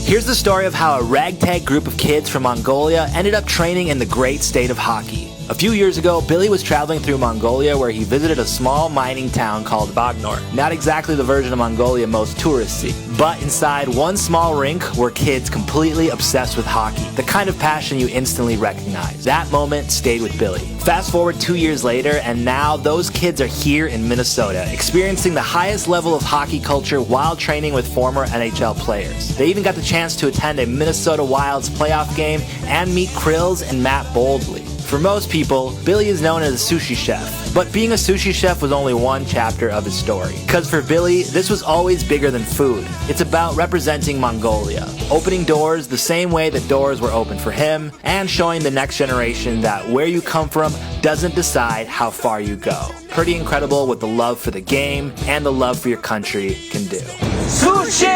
Here's the story of how a ragtag group of kids from Mongolia ended up training in the great state of hockey. A few years ago, Billy was traveling through Mongolia where he visited a small mining town called Bagnor. Not exactly the version of Mongolia most tourists see, but inside one small rink were kids completely obsessed with hockey, the kind of passion you instantly recognize. That moment stayed with Billy. Fast forward 2 years later, and now those kids are here in Minnesota, experiencing the highest level of hockey culture while training with former NHL players. They even got the chance to attend a Minnesota Wild's playoff game and meet Krills and Matt Boldley. For most people, Billy is known as a sushi chef, but being a sushi chef was only one chapter of his story. Because for Billy, this was always bigger than food. It's about representing Mongolia, opening doors the same way that doors were open for him, and showing the next generation that where you come from doesn't decide how far you go. Pretty incredible what the love for the game and the love for your country can do. Sushi!